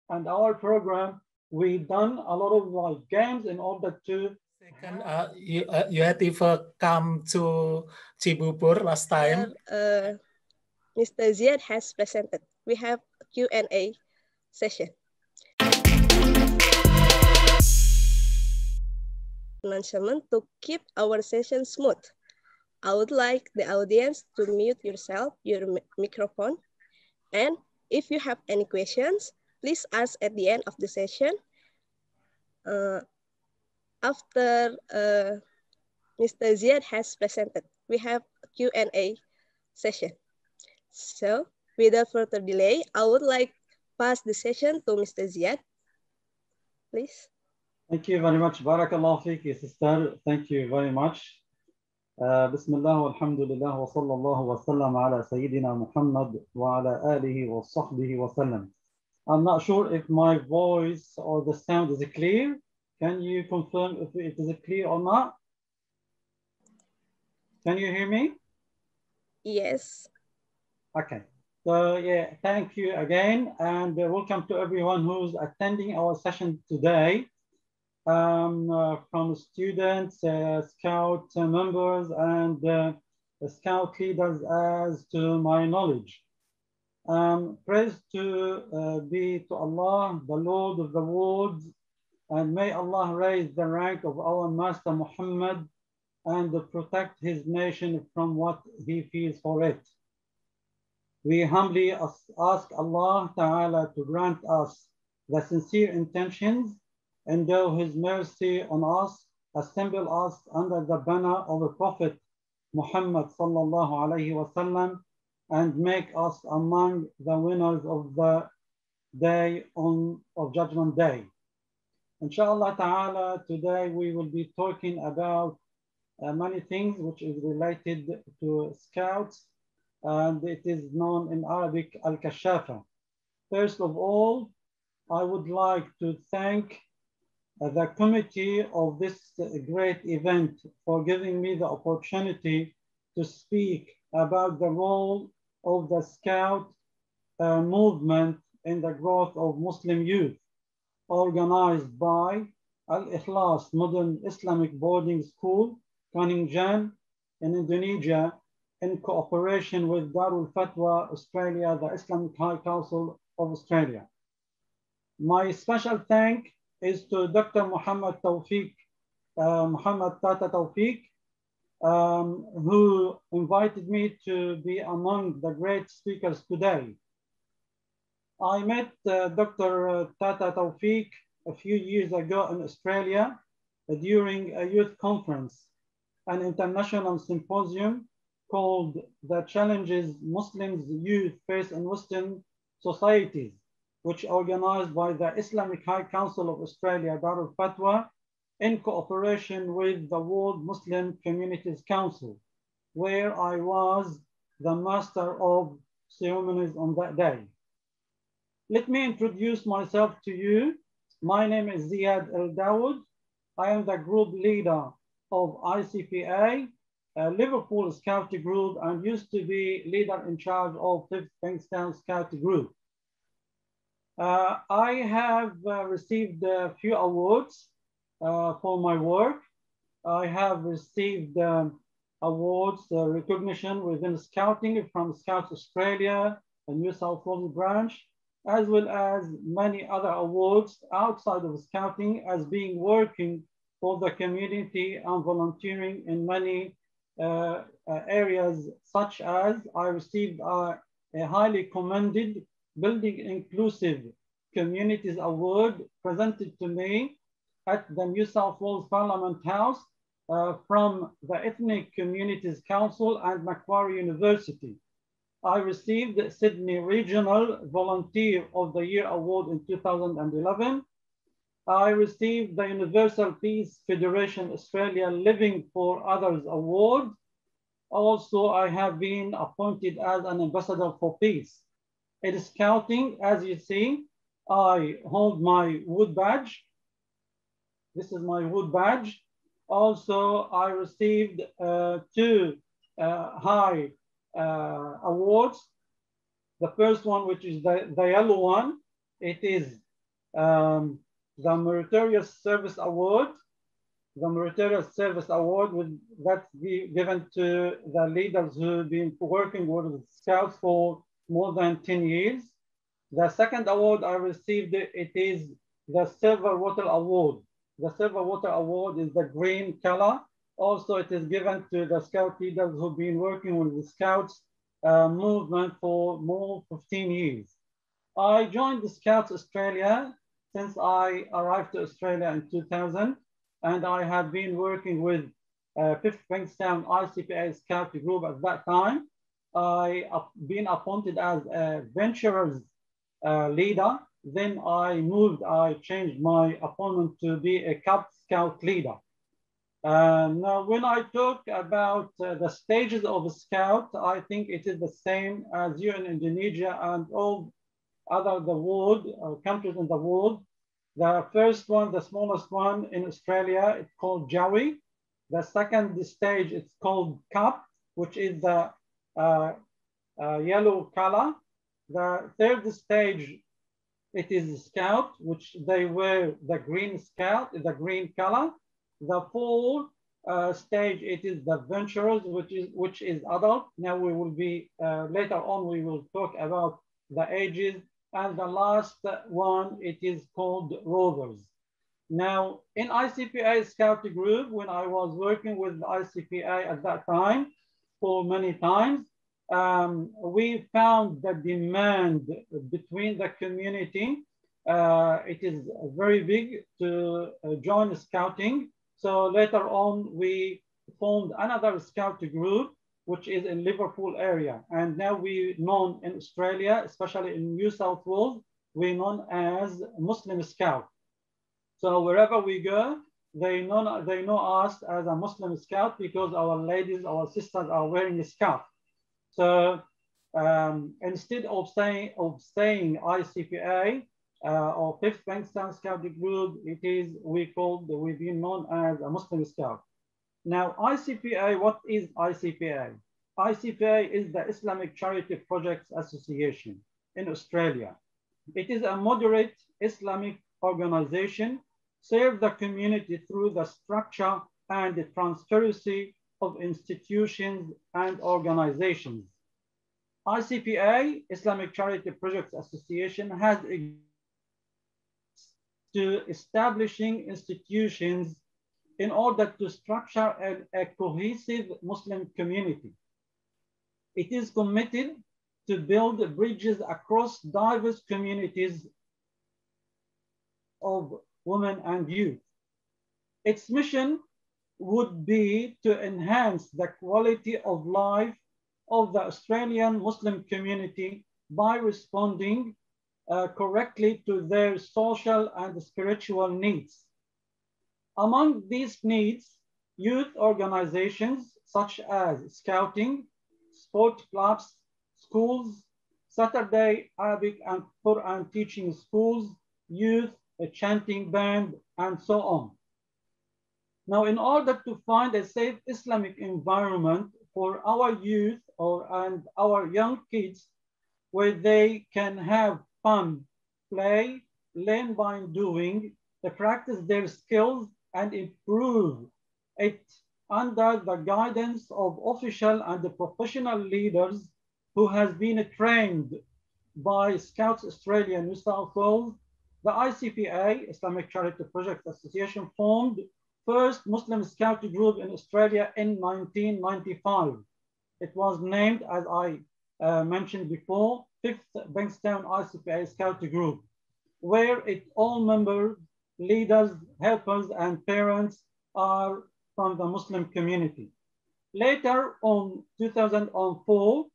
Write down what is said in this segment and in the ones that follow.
and our program, we done a lot of like games in order to. Second, you had even come to Cibubur last time. Mr. Ziad has presented. We have a Q&A session. Announcement to keep our session smooth. I would like the audience to mute yourself, your microphone. And if you have any questions, please ask at the end of the session. After Mr. Ziad has presented, we have a Q&A session. So without further delay, I would like to pass the session to Mr. Ziad. Please. Thank you very much. Barakallah fiki, sister. Thank you very much. Bismillah walhamdulillah wa sallallahu wa sallam ala Sayyidina Muhammad wa ala alihi wa sahbihi wa sallam. I'm not sure if my voice or the sound is clear. Can you confirm if it is clear or not? Can you hear me? Yes. Okay. So yeah, thank you again, and welcome to everyone who's attending our session today. From students, scout members, and scout leaders as to my knowledge. Praise to be to Allah, the Lord of the worlds, and may Allah raise the rank of our Master Muhammad and protect his nation from what he feels for it. We humbly ask Allah Ta'ala to grant us the sincere intentions, endow his mercy on us, assemble us under the banner of the Prophet Muhammad sallallahu alayhi wa sallam, and make us among the winners of the day of Judgment Day. Inshallah ta'ala, today we will be talking about many things which is related to scouts, and it is known in Arabic al-Kashafa. First of all, I would like to thank the committee of this great event for giving me the opportunity to speak about the role of the scout movement in the growth of Muslim youth, organized by AL-IKHLASH Modern Islamic Boarding School, Kuningan in Indonesia, in cooperation with Darul Fatwa Australia, the Islamic High Council of Australia. My special thank is to Dr. Muhammad Tawfiq, Muhammad Tata Tawfiq, who invited me to be among the great speakers today. I met Dr. Tata Tawfiq a few years ago in Australia during a youth conference, an international symposium called The Challenges Muslims Youth Face in Western Societies, which organized by the Islamic High Council of Australia, Darul Fatwa, in cooperation with the World Muslim Communities Council, where I was the master of ceremonies on that day. Let me introduce myself to you. My name is Ziad El Dawood. I am the group leader of ICPA, Liverpool Scout Group, and used to be leader in charge of 5th Bankstown Scout Group. I have received a few awards for my work. I have received awards, recognition within Scouting from Scouts Australia and New South Wales branch, as well as many other awards outside of Scouting as being working for the community and volunteering in many areas, such as I received a highly commended Building Inclusive Communities Award presented to me at the New South Wales Parliament House from the Ethnic Communities Council and Macquarie University. I received the Sydney Regional Volunteer of the Year Award in 2011. I received the Universal Peace Federation Australia Living for Others Award. Also, I have been appointed as an ambassador for peace. In Scouting, as you see, I hold my wood badge. This is my wood badge. Also, I received two high awards. The first one, which is the yellow one, it is the Meritorious Service Award. The Meritorious Service Award would that's be given to the leaders who've been working with Scouts for more than 10 years. The second award I received, it is the Silver Water Award. The Silver Water Award is the green color. Also, it is given to the Scout leaders who've been working with the Scouts movement for more than 15 years. I joined the Scouts Australia since I arrived to Australia in 2000, and I have been working with 5th Bankstown ICPA Scout group at that time. I have been appointed as a Venturers leader. Then I changed my appointment to be a Cub Scout leader. Now, when I talk about the stages of a Scout, I think it is the same as you in Indonesia and all other the world, countries in the world. The first one, the smallest one in Australia, it's called Jawi. The second stage, it's called Cup, which is the yellow color. The third stage, it is Scout, which they wear the green Scout, the green color. The fourth stage, it is the Venturers, which is adult. Now we will be, later on, we will talk about the ages. And the last one, it is called Rovers. Now, in ICPA Scout group, when I was working with ICPA at that time, for many times, we found the demand between the community. It is very big to join Scouting. So later on, we formed another Scout group, which is in Liverpool area. And now we known in Australia, especially in New South Wales, we're known as Muslim Scout. So wherever we go, they know us as a Muslim Scout because our ladies, our sisters are wearing a scarf. So instead of saying ICPA or 5th Bankstown Scout group, we've been known as a Muslim Scout. Now, ICPA, what is ICPA? ICPA is the Islamic Charity Projects Association in Australia. It is a moderate Islamic organization, serve the community through the structure and the transparency of institutions and organizations. ICPA, Islamic Charity Projects Association, has to establishing institutions in order to structure a cohesive Muslim community. It is committed to build bridges across diverse communities of women and youth. Its mission would be to enhance the quality of life of the Australian Muslim community by responding correctly to their social and spiritual needs. Among these needs, youth organizations such as Scouting, sport clubs, schools, Saturday Arabic and Quran teaching schools, youth, a chanting band, and so on. Now, in order to find a safe Islamic environment for our youth and our young kids, where they can have fun, play, learn by doing, practice their skills, and improve it under the guidance of official and professional leaders who has been trained by Scouts Australia New South Wales. The ICPA, Islamic Charity Projects Association, formed first Muslim Scout group in Australia in 1995. It was named, as I mentioned before, 5th Bankstown ICPA Scout group, where all members, leaders, helpers, and parents are from the Muslim community. Later on 2004,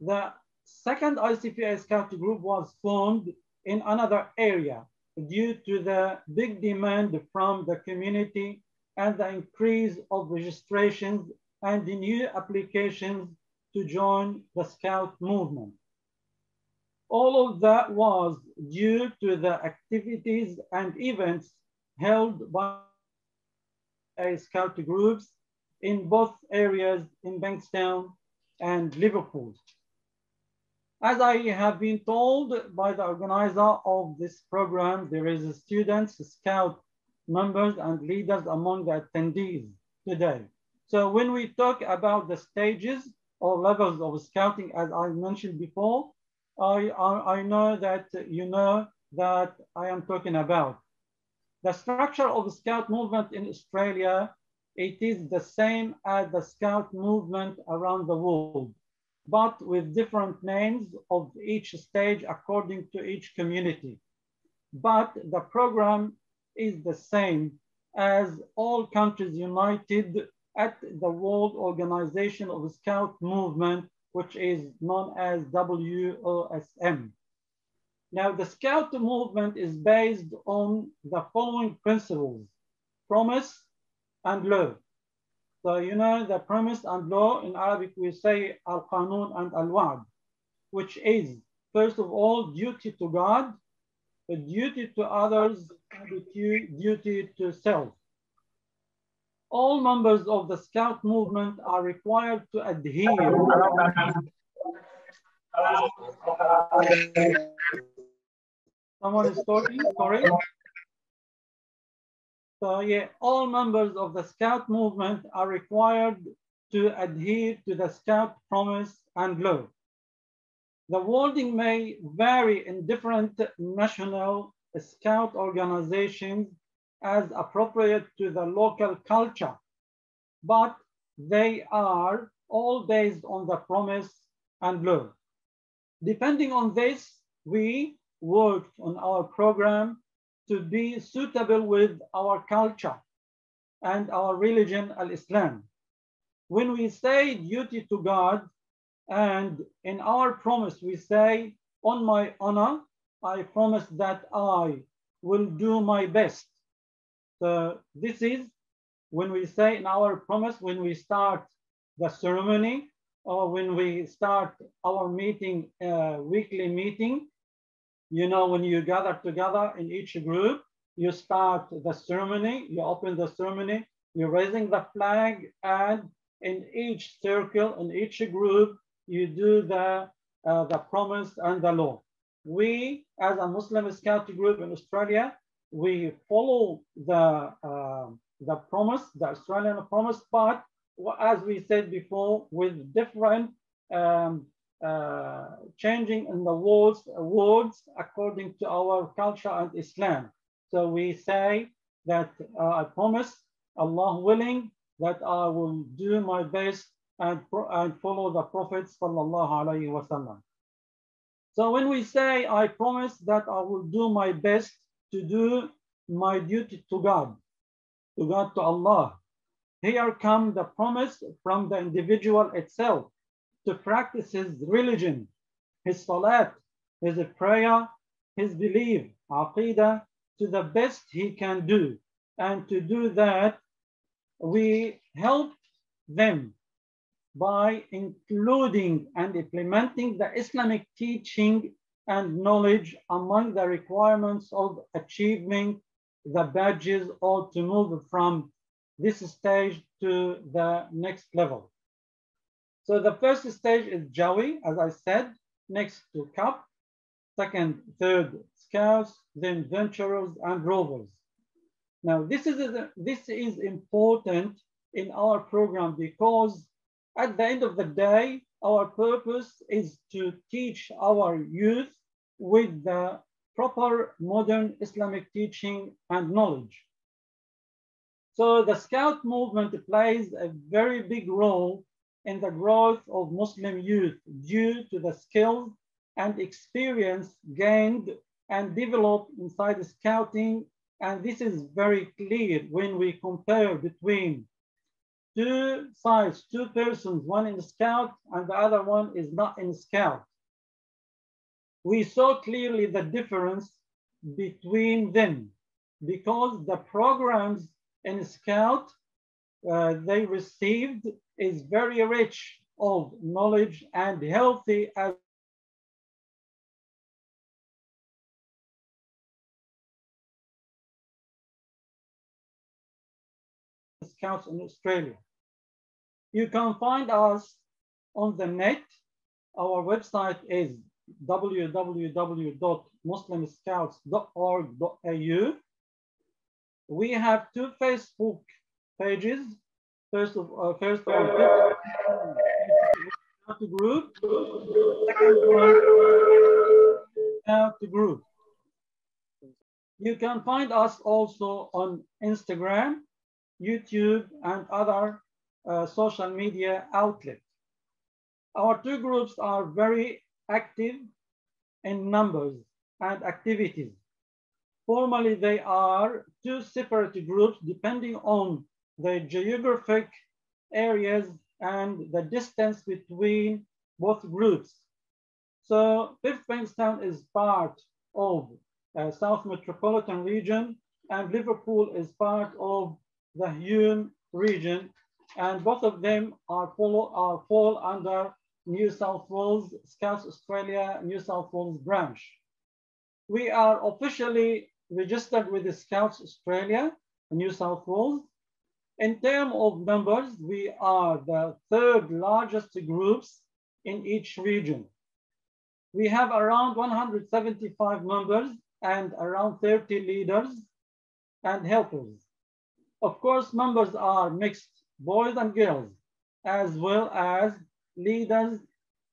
the second ICPA Scout group was formed in another area due to the big demand from the community and the increase of registrations and the new applications to join the Scout movement. All of that was due to the activities and events held by Scout groups in both areas in Bankstown and Liverpool. As I have been told by the organizer of this program, there is students, scout members, and leaders among the attendees today. So when we talk about the stages or levels of scouting, as I mentioned before, I know that you know that I am talking about. The structure of the scout movement in Australia, it is the same as the scout movement around the world, but with different names of each stage according to each community. But the program is the same as all countries united at the World Organization of the Scout Movement, which is known as WOSM. Now, the Scout movement is based on the following principles: promise and law. So, you know, the promise and law in Arabic, we say al-Qanun and al-Wa'd, which is, first of all, duty to God, a duty to others, and a duty to self. All members of the Scout movement are required to adhere. Someone is talking, sorry. So yeah, all members of the Scout movement are required to adhere to the Scout promise and law. The wording may vary in different national Scout organizations as appropriate to the local culture, but they are all based on the promise and law. Depending on this, we worked on our program to be suitable with our culture and our religion, al-Islam. When we say duty to God, and in our promise we say, on my honor, I promise that I will do my best. So this is when we say in our promise, when we start the ceremony, or when we start our meeting, weekly meeting, you know, when you gather together in each group, you start the ceremony, you open the ceremony, you're raising the flag, and in each circle, in each group, you do the promise and the law. We, as a Muslim Scout group in Australia, we follow the promise, the Australian promise, but as we said before, with different changing in the words according to our culture and Islam. So we say that I promise, Allah willing, that I will do my best and follow the Prophet sallallahu alaihi wasallam. So when we say I promise that I will do my best to do my duty to God, to Allah, here come the promise from the individual itself to practice his religion, his salat, his prayer, his belief, aqidah, to the best he can do. And to do that, we help them by including and implementing the Islamic teaching and knowledge among the requirements of achieving the badges or to move from this stage to the next level. So the first stage is Jawi, as I said, next to Cup, second, third, Scouts, then Venturers and Rovers. Now this is important in our program because at the end of the day, our purpose is to teach our youth with the proper modern Islamic teaching and knowledge. So the Scout movement plays a very big role in the growth of Muslim youth due to the skills and experience gained and developed inside the Scouting. And this is very clear when we compare between two sides, two persons, one in Scout and the other one is not in Scout. We saw clearly the difference between them because the programs in Scout they received is very rich of knowledge and healthy as Scouts in Australia. You can find us on the net. Our website is www.muslimscouts.org.au. We have 2 Facebook pages. First one, group. Second one, group. You can find us also on Instagram, YouTube, and other social media outlets. Our 2 groups are very active in numbers and activities. Formally, they are 2 separate groups depending on the geographic areas and the distance between both groups. So Fifth Bankstown is part of South Metropolitan region, and Liverpool is part of the Hume region, and both of them fall under New South Wales Scouts Australia New South Wales branch. We are officially registered with the Scouts Australia New South Wales. In terms of numbers, we are the 3rd largest groups in each region. We have around 175 members and around 30 leaders and helpers. Of course, members are mixed, boys and girls, as well as leaders,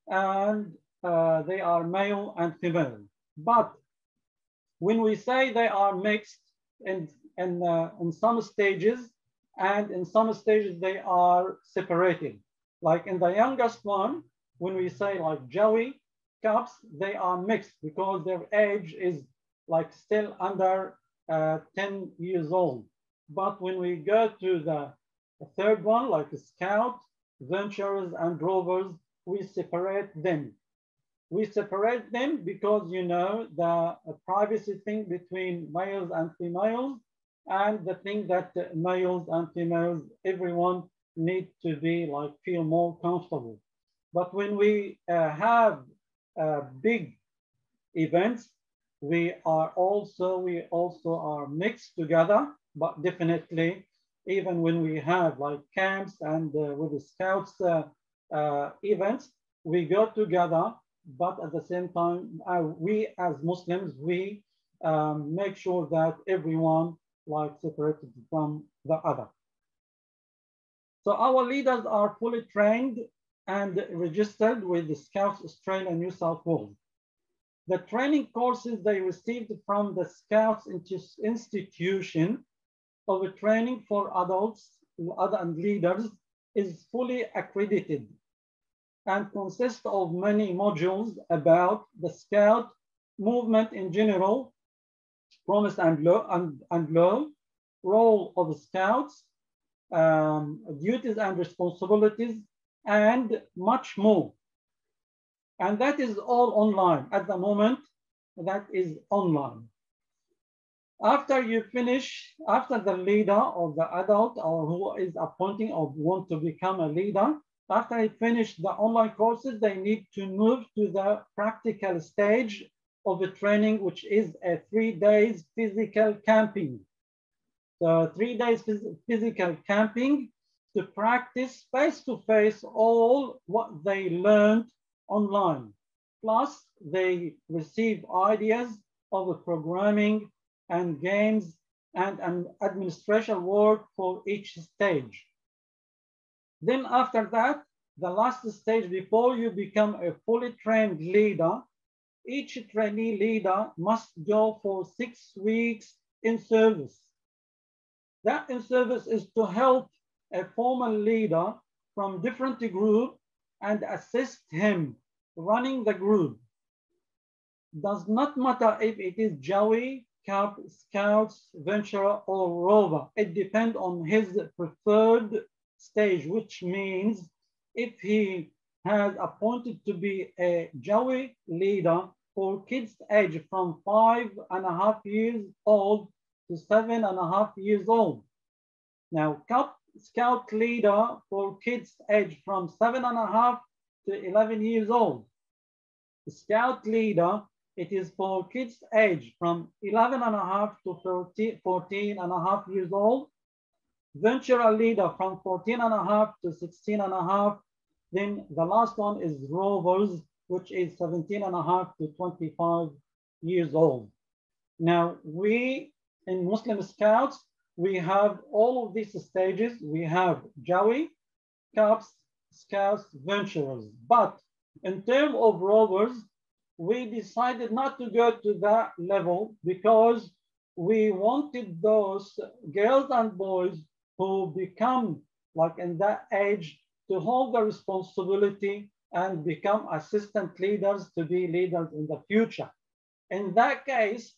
and they are male and female. But when we say they are mixed in some stages, and in some stages they are separated. Like in the youngest one, when we say like Joey, Cubs, they are mixed because their age is like still under 10 years old. But when we go to the 3rd one, like the Scout, Venturers, and Rovers, we separate them. We separate them because, you know, the privacy thing between males and females, and the thing that males and females, everyone need to be like feel more comfortable. But when we have big events, we also are mixed together. But definitely, even when we have like camps and with the Scouts events, we go together. But at the same time, we as Muslims, we make sure that everyone like separated from the other. So our leaders are fully trained and registered with the Scouts Australia New South Wales. The training courses they received from the Scouts institution of training for adults and leaders is fully accredited and consists of many modules about the Scout movement in general, promise and law, role of Scouts, duties and responsibilities, and much more. And that is all online. At the moment, that is online. After you finish, after the leader or the adult or who is appointing or want to become a leader, after they finish the online courses, they need to move to the practical stage of the training, which is a 3 days physical camping. So 3 days physical camping to practice face-to-face all what they learned online. Plus, they receive ideas of the programming and games and administration work for each stage. Then after that, the last stage before you become a fully trained leader, each trainee leader must go for 6 weeks in service. That in service is to help a former leader from different group and assist him running the group. Does not matter if it is Joey, Cub, Scouts, Venturer, or Rover. It depends on his preferred stage, which means if he has appointed to be a Joey leader for kids age from 5.5 years old to 7.5 years old. Now, Cub Scout leader for kids age from 7.5 to 11 years old. The Scout leader, it is for kids age from 11.5 to 14.5 years old. Venturer leader from 14.5 to 16.5. Then the last one is Rovers which is 17 and a half to 25 years old. Now, we in Muslim Scouts, we have all of these stages. We have Jawi, Cubs, Scouts, Venturers. But in terms of rovers, we decided not to go to that level because we wanted those girls and boys who become like in that age to hold the responsibility and become assistant leaders to be leaders in the future. In that case,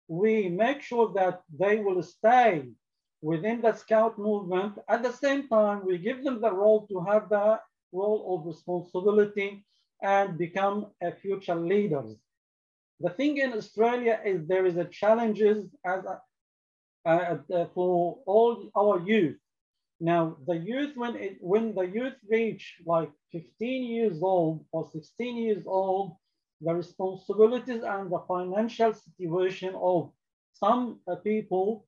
we make sure that they will stay within the Scout movement. At the same time, we give them the role to have the role of responsibility and become a future leaders. The thing in Australia is there is a challenges for all our youth. Now, the youth, when the youth reach like 15 years old or 16 years old, the responsibilities and the financial situation of some people,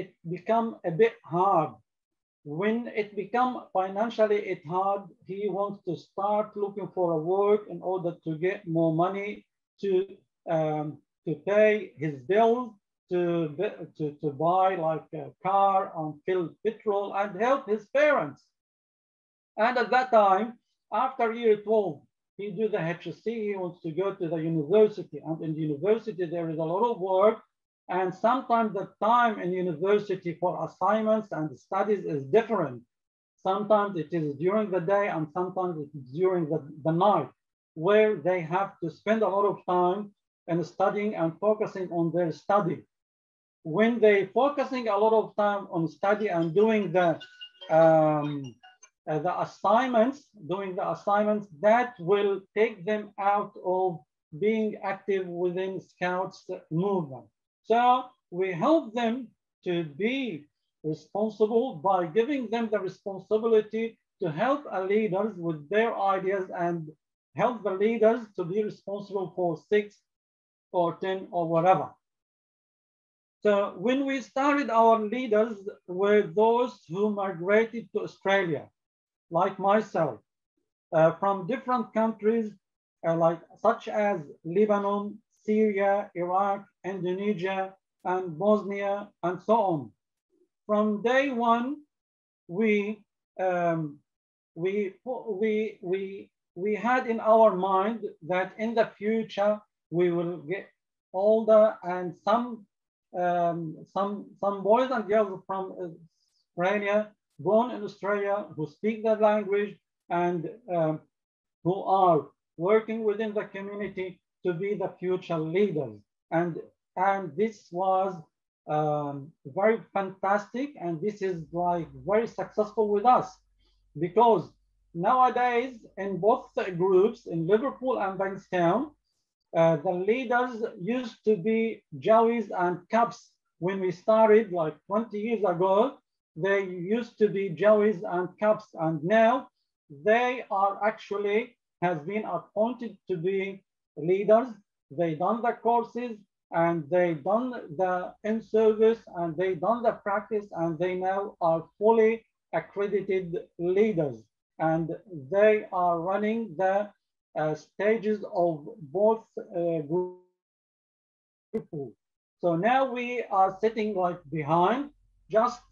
it become a bit hard. When it become financially hard, he wants to start looking for a work in order to get more money to pay his bills, to buy like a car and fill petrol and help his parents. And at that time, after year 12, he do the HSC, he wants to go to the university. And in the university, there is a lot of work. And sometimes the time in university for assignments and studies is different. Sometimes it is during the day and sometimes it is during the night, where they have to spend a lot of time in studying and focusing on their study. When they focusing a lot of time on study and doing the assignments, that will take them out of being active within Scouts movement. So we help them to be responsible by giving them the responsibility to help our leaders with their ideas and help the leaders to be responsible for 6 or 10 or whatever. So when we started, our leaders were those who migrated to Australia, like myself, from different countries, such as Lebanon, Syria, Iraq, Indonesia, and Bosnia, and so on. From day one, we had in our mind that in the future we will get older, and some boys and girls from Australia, born in Australia, who speak the language and who are working within the community to be the future leaders. And this was very fantastic, and this is like very successful with us, because nowadays in both groups, in Liverpool and Bankstown, the leaders used to be Jawis and Cubs. When we started like 20 years ago, they used to be Jawis and Cubs, and now they are actually has been appointed to be leaders. They done the courses and they done the in-service and they done the practice, and they now are fully accredited leaders, and they are running the stages of both groups. So now we are sitting like behind, just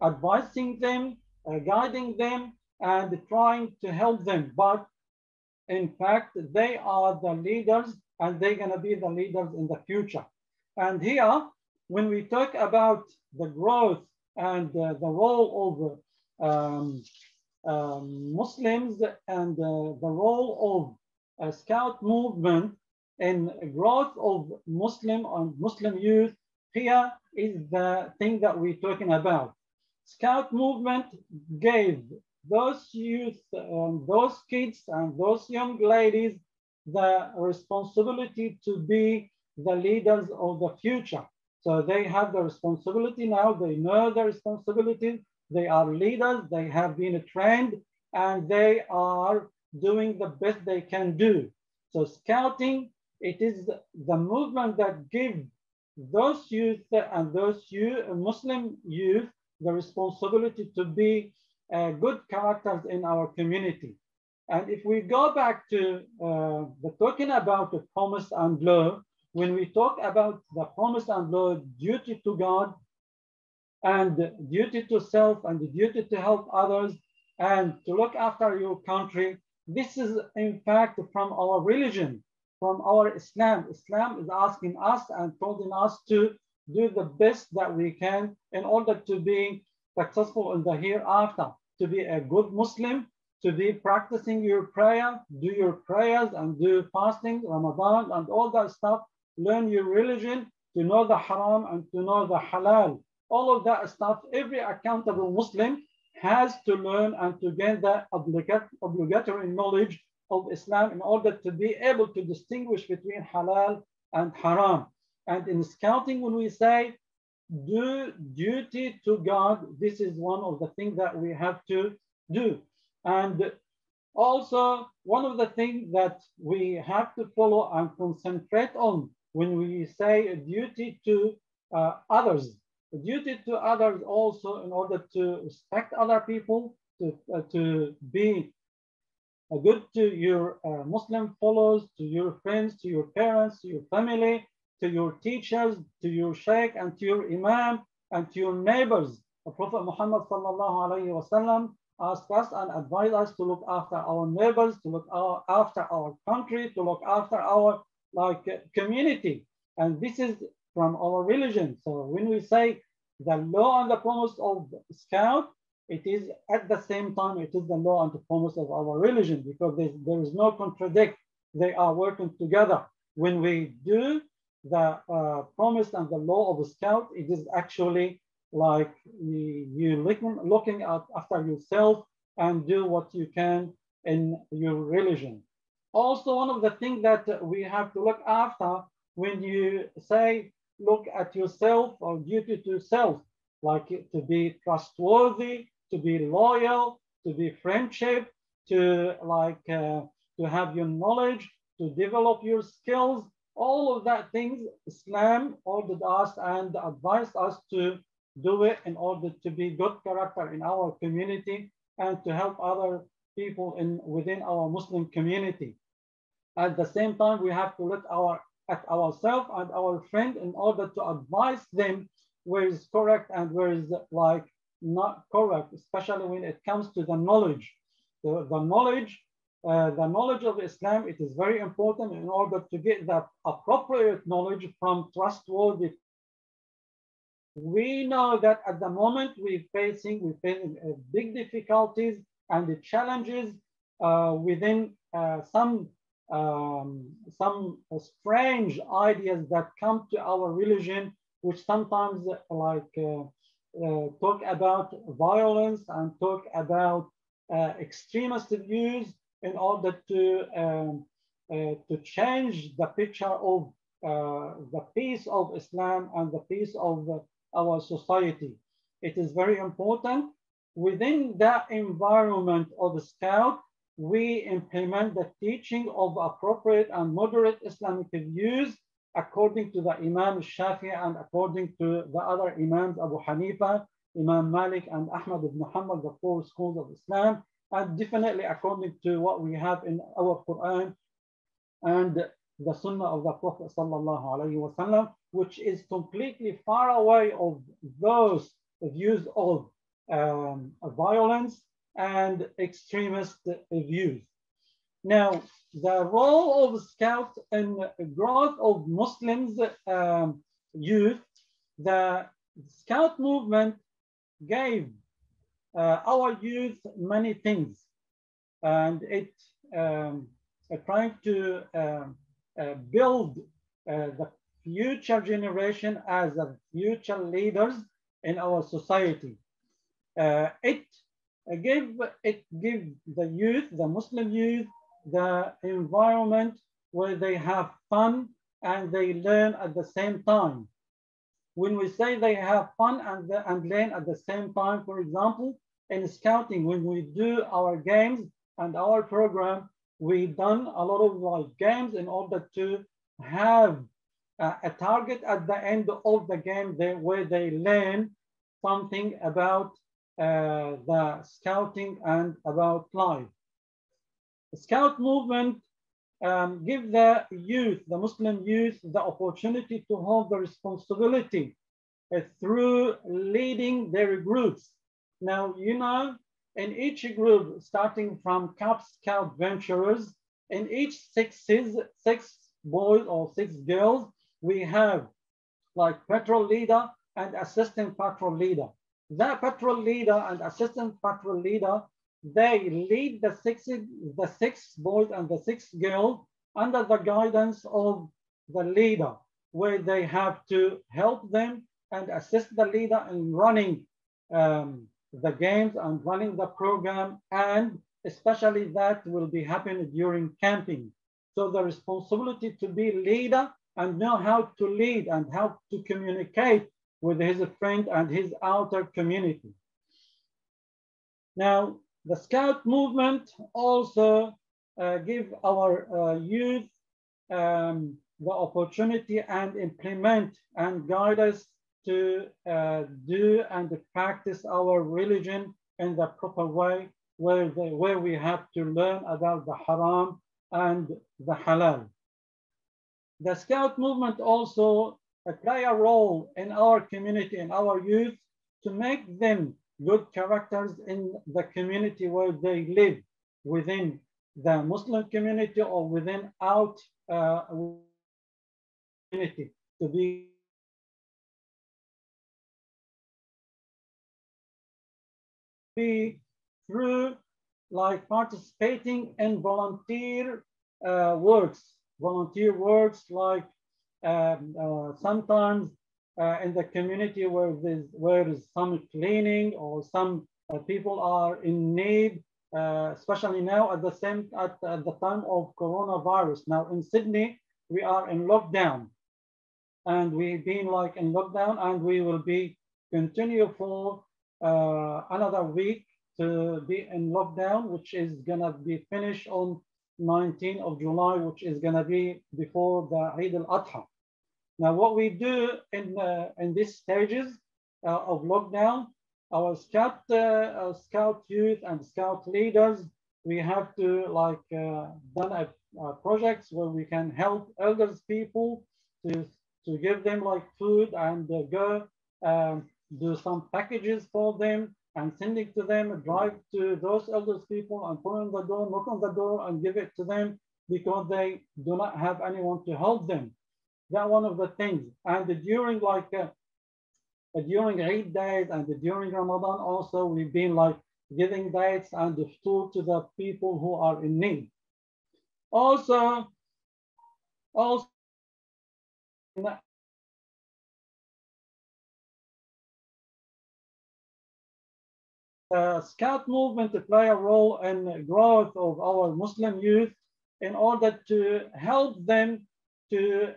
advising them, guiding them, and trying to help them. But in fact, they are the leaders, and they're going to be the leaders in the future. And here, when we talk about the growth and the role of Muslims and the role of Scout movement in growth of Muslim and Muslim youth, here is the thing that we're talking about. Scout movement gave those youth, those kids and those young ladies the responsibility to be the leaders of the future. So they have the responsibility now, they know the responsibilities, they are leaders, they have been trained, and they are doing the best they can do. So scouting, it is the movement that gives those youth and those Muslim youth the responsibility to be good characters in our community. And if we go back to the talking about the promise and law, when we talk about the promise and law, duty to God and duty to self and the duty to help others and to look after your country, this is in fact from our religion, from our Islam. Islam is asking us and telling us to do the best that we can in order to be successful in the hereafter, to be a good Muslim, to be practicing your prayer, do your prayers and do fasting, Ramadan and all that stuff, learn your religion, to know the haram and to know the halal. All of that stuff, every accountable Muslim has to learn and to gain the obligatory knowledge of Islam in order to be able to distinguish between halal and haram. And in scouting, when we say do duty to God, this is one of the things that we have to do. And also, one of the things that we have to follow and concentrate on when we say a duty to others, a duty to others also in order to respect other people, to be good to your Muslim followers, to your friends, to your parents, to your family, to your teachers, to your sheikh and to your imam and to your neighbors. The Prophet Muhammad sallallahu alaihi wasallam asked us and advised us to look after our neighbors, to look after our country, to look after our community. And this is from our religion. So when we say the law and the promise of Scout, it is at the same time, it is the law and the promise of our religion, because there is no contradict. They are working together. When we do the promise and the law of Scout, it is actually like you looking after yourself and do what you can in your religion. Also, one of the things that we have to look after when you say look at yourself or duty to self, like to be trustworthy, to be loyal, to be friendship, to to have your knowledge, to develop your skills. All of that things Islam ordered us and advised us to do it in order to be good character in our community and to help other people within our Muslim community. At the same time, we have to look at ourselves and our friend in order to advise them where is correct and where is not correct, especially when it comes to the knowledge. The knowledge of Islam, it is very important in order to get that appropriate knowledge from trustworthy. We know that at the moment we're facing big difficulties and the challenges within some strange ideas that come to our religion, which sometimes talk about violence and talk about extremist views in order to change the picture of the peace of Islam and the peace of our society. It is very important within that environment of Scout, we implement the teaching of appropriate and moderate Islamic views according to the Imam Shafi'i and according to the other Imams, Abu Hanifa, Imam Malik, and Ahmad ibn Hanbal, the four schools of Islam, and definitely according to what we have in our Quran and the Sunnah of the Prophet sallallahu alaihi wasallam, which is completely far away of those views of violence and extremist views. Now, the role of Scout in growth of Muslims youth, the Scout movement gave our youth many things, and it trying to build the future generation as a future leaders in our society. It give the youth, the Muslim youth, the environment where they have fun and they learn at the same time. When we say they have fun and learn at the same time, for example, in Scouting, when we do our games and our program, we done a lot of games in order to have a target at the end of the game where they learn something about the Scouting and about life. The Scout movement give the youth, the Muslim youth, the opportunity to hold the responsibility through leading their groups. Now, you know, in each group, starting from Cub Scout venturers, in each six boys or 6 girls, we have like patrol leader and assistant patrol leader. That patrol leader and assistant patrol leader, they lead the six boys and the 6 girls under the guidance of the leader, where they have to help them and assist the leader in running the games and running the program, and especially that will be happening during camping. So the responsibility to be leader and know how to lead and how to communicate with his friend and his outer community. Now, the Scout movement also give our youth the opportunity and implement and guide us to do and practice our religion in the proper way, where we have to learn about the haram and the halal. The Scout movement also play a role in our community and our youth to make them good characters in the community where they live, within the Muslim community or within out community, to be through like participating in volunteer works like sometimes in the community where there's some cleaning or some people are in need, especially now at the time of coronavirus. Now in Sydney, we are in lockdown, and we've been like in lockdown, and we will be continue for another week to be in lockdown, which is gonna be finished on 19th of July, which is gonna be before the Eid al-Adha. Now, what we do in these stages of lockdown, our scout youth and scout leaders, we have to like done projects where we can help elders people to give them like food and go do some packages for them and send it to them, drive to those elders people and put on the door, knock on the door and give it to them because they do not have anyone to help them. That's one of the things. And during like during Eid days and during Ramadan also, we've been like giving dates and food to the people who are in need. Also Scout movement to play a role in the growth of our Muslim youth in order to help them to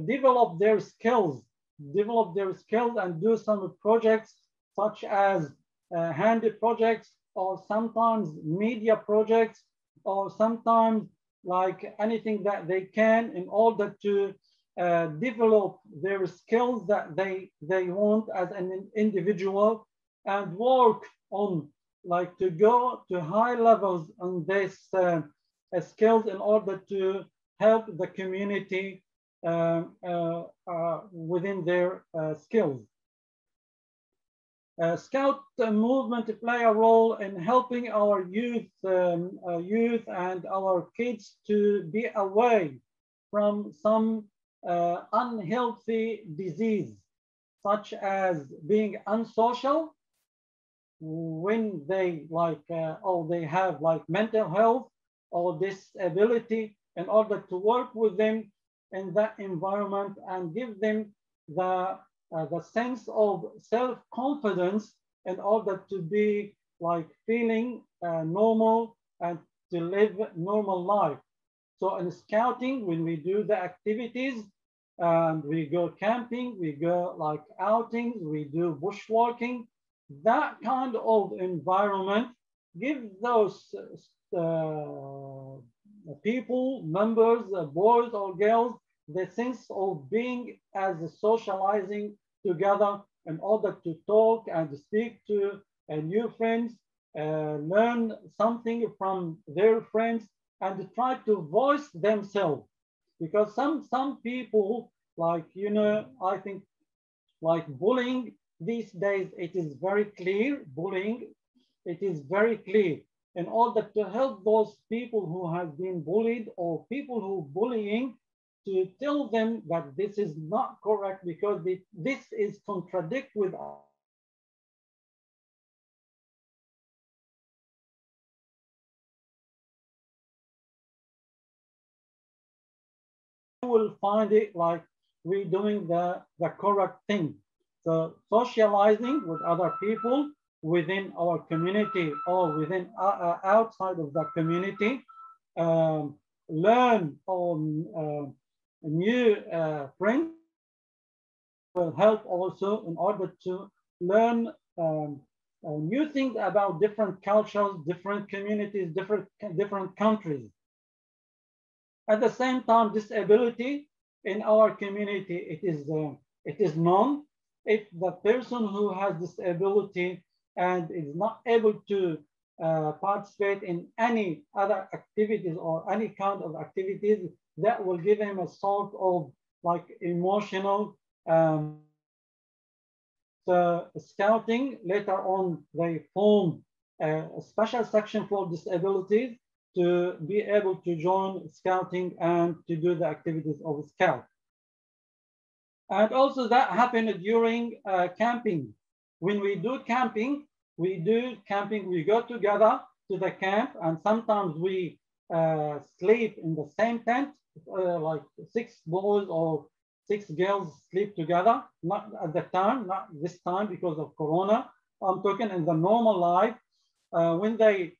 develop their skills and do some projects such as handy projects, or sometimes media projects, or sometimes like anything that they can in order to develop their skills that they want as an individual, and work on like to go to high levels on this skills in order to help the community within their skills. Scout movement to play a role in helping our youth and our kids to be away from some unhealthy disease, such as being unsocial, when they like or they have like mental health or disability, in order to work with them in that environment and give them the sense of self-confidence in order to be like feeling normal and to live normal life. So in scouting, when we do the activities, and we go camping, we go like outings, we do bushwalking, that kind of environment gives those people, members, boys or girls, the sense of being as socializing together in order to talk and speak to new friends, learn something from their friends, and try to voice themselves. Because some people, like, you know, I think like bullying these days, it is very clear, bullying, it is very clear. In order to help those people who have been bullied or people who bullying, to tell them that this is not correct because this is contradict with will find it like we're doing the correct thing. So socializing with other people within our community or within outside of the community, learn on new friends will help also in order to learn new things about different cultures, different communities, different countries. At the same time, disability in our community, it is known. If the person who has disability and is not able to participate in any other activities or any kind of activities, that will give him a sort of like emotional. So scouting, later on, they formed a special section for disabilities to be able to join scouting and to do the activities of scout. And also that happened during camping. When we do camping, we go together to the camp, and sometimes we sleep in the same tent, like 6 boys or 6 girls sleep together, not at the time, not this time because of Corona. I'm talking in the normal life, when they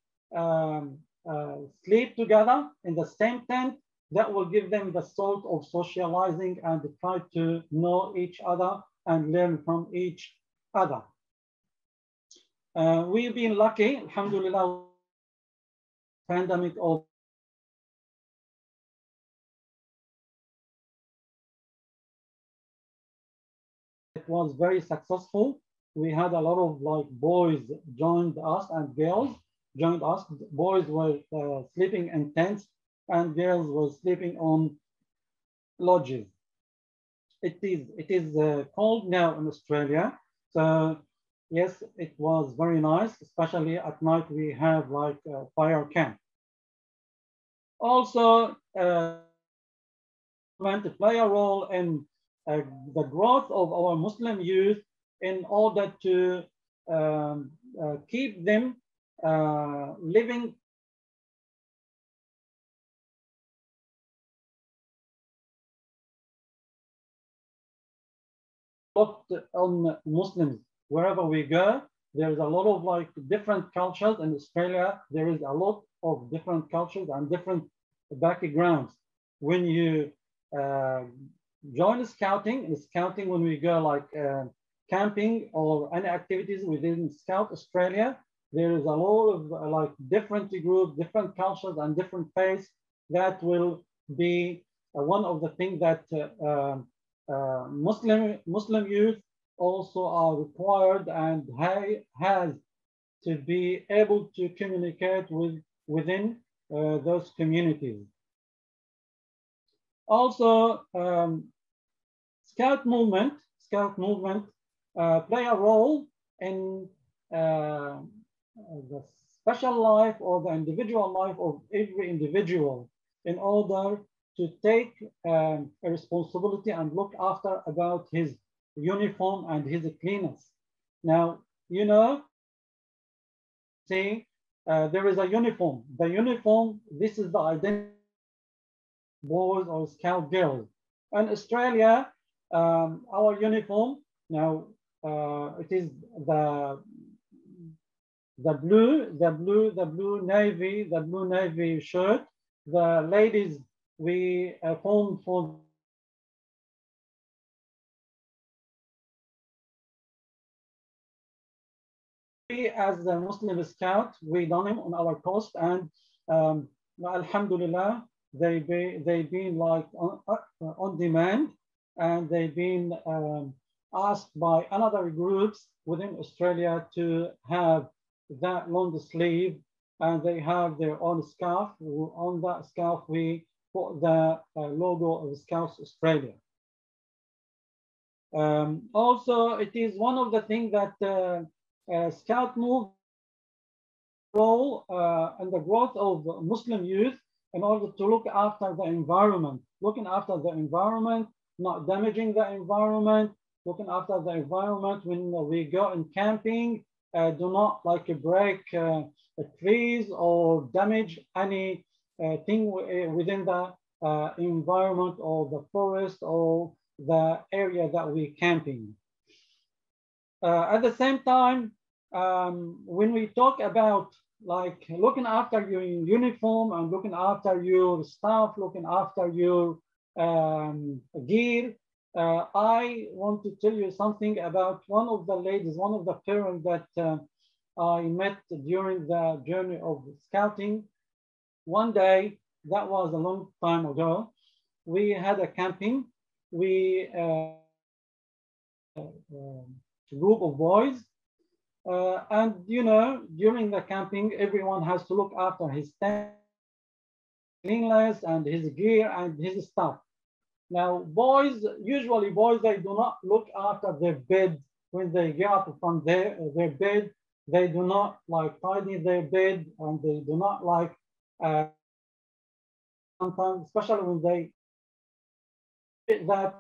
sleep together in the same tent, that will give them the sort of socializing and try to know each other and learn from each other. We've been lucky, alhamdulillah, pandemic of it was very successful. We had a lot of like boys joined us and girls joined us. Boys were sleeping in tents and girls were sleeping on lodges. It is cold now in Australia. So yes, it was very nice, especially at night we have like a fire camp. Also, to play a role in the growth of our Muslim youth in order to keep them living on Muslims wherever we go. There's a lot of like different cultures in Australia. There is a lot of different cultures and different backgrounds. When you join scouting, when we go like camping or any activities within Scout Australia, there is a lot of like different groups, different cultures, and different faiths that will be one of the things that Muslim youth also are required and has to be able to communicate within those communities. Also, Scout movement play a role in the special life or the individual life of every individual in order to take a responsibility and look after about his uniform and his cleanness. Now, you know, see, there is a uniform. The uniform, this is the identity boys or scout girls. In Australia, our uniform now it is the blue navy shirt. The ladies we formed for we as the Muslim scout, we done it on our cost, and alhamdulillah, they've been like on demand, and they've been asked by another groups within Australia to have that long sleeve and they have their own scarf. On that scarf, we put the logo of Scouts Australia. Also, it is one of the things that Scout move role in the growth of Muslim youth in order to look after the environment, looking after the environment, not damaging the environment, looking after the environment when we go in camping, do not like break trees or damage any thing within the environment or the forest or the area that we're camping. At the same time, when we talk about like looking after your uniform and looking after your stuff, looking after your gear, I want to tell you something about one of the ladies, one of the parents that I met during the journey of scouting. One day, that was a long time ago, we had a camping. We group of boys. And you know, during the camping, everyone has to look after his tent, cleanliness, and his gear and his stuff. Now, boys, usually boys, they do not look after their bed when they get up from their bed. They do not like tidy their bed, and they do not like sometimes, especially when they that.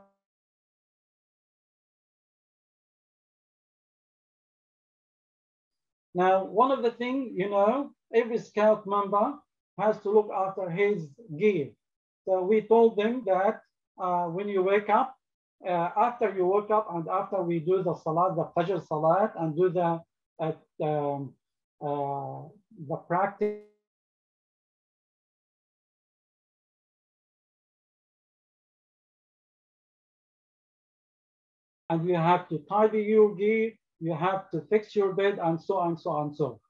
Now, one of the things, you know, every scout member has to look after his gear. So we told them that when you wake up, after you wake up and after we do the salat, the Fajr salat, and do the practice, and you have to tidy your gear, you have to fix your bed, and so on, so on, so.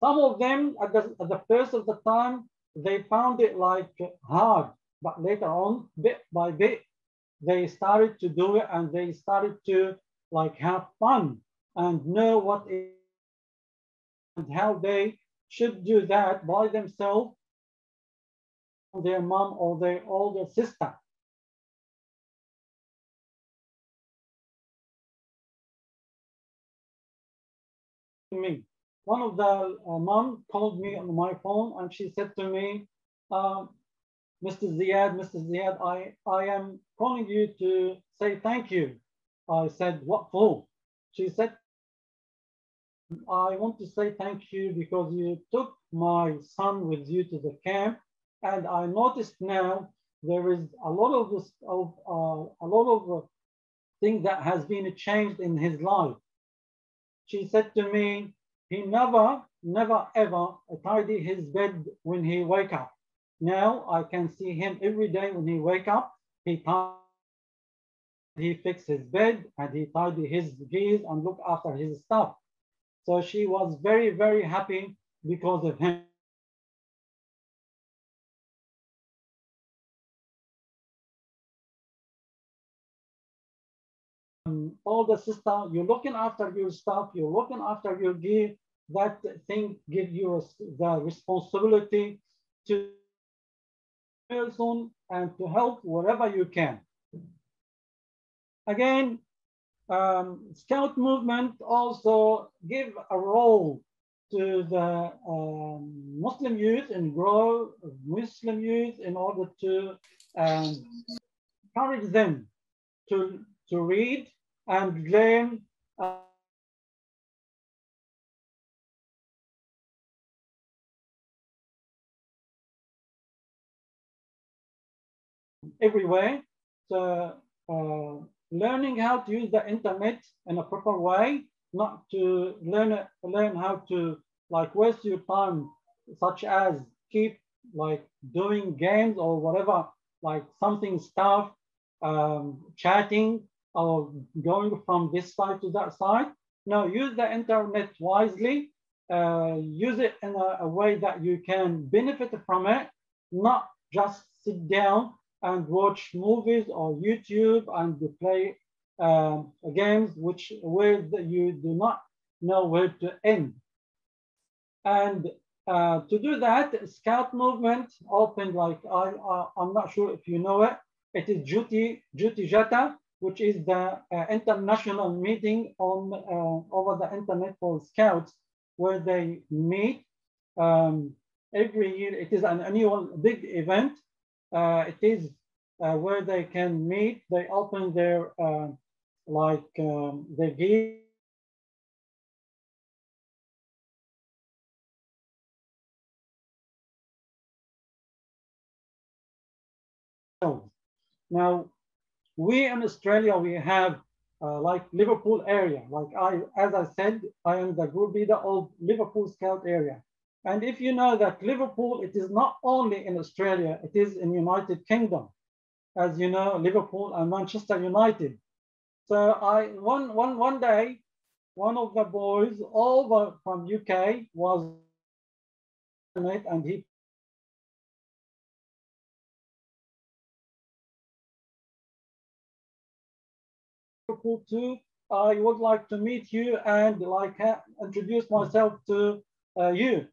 Some of them at the first of the time, they found it like hard, but later on, bit by bit, they started to do it and they started to like have fun and know what it is and how they should do that by themselves, their mom or their older sister. Me. One of the mom called me on my phone and she said to me, Mr. Ziad, I am calling you to say thank you. I said, what for? She said, I want to say thank you because you took my son with you to the camp, and I noticed now there is a lot of things that has been changed in his life. She said to me, he never ever tidy his bed when he wake up. Now I can see him every day when he wake up, he fix his bed and he tidy his gears and look after his stuff. So she was very, very happy because of him. All the sister, you're looking after your stuff, you're looking after your gear, that thing gives you the responsibility to person and to help wherever you can. Again, Scout movement also give a role to the Muslim youth and grow Muslim youth in order to encourage them to read and learn everywhere. So learning how to use the internet in a proper way, not to learn how to like waste your time, such as keep like doing games or whatever, like something stuff, chatting or going from this side to that side. No, use the internet wisely. Use it in a way that you can benefit from it, not just sit down and watch movies or YouTube and play games where you do not know where to end. And To do that, Scout movement opened, like I'm not sure if you know it. It is Juti Jata, which is the international meeting on over the internet for Scouts, where they meet every year. It is an annual big event. It is where they can meet. They open their their gear. Now, we in Australia, we have like Liverpool area. Like as I said, I am the group leader of Liverpool Scout area. And if you know that Liverpool, it is not only in Australia, it is in United Kingdom. As you know, Liverpool and Manchester United. So one day, one of the boys over from UK was and he Liverpool too. I would like to meet you and like introduce myself to you.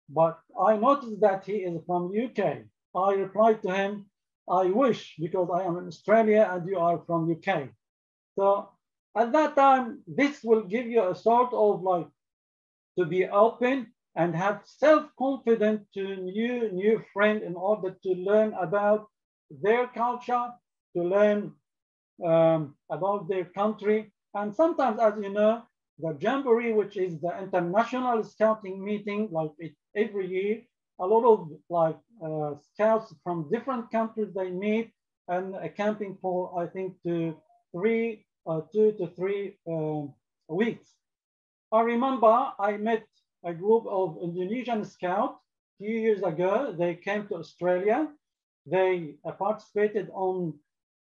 But I noticed that he is from UK. I replied to him, I wish, because I am in Australia and you are from UK. So at that time, this will give you a sort of like to be open and have self-confidence to new friend in order to learn about their culture, to learn about their country. And sometimes, as you know, the Jamboree, which is the international scouting meeting, like every year, a lot of like scouts from different countries, they meet and camping for, I think, 2 to 3 weeks. I remember I met a group of Indonesian scouts a few years ago. They came to Australia. They participated on,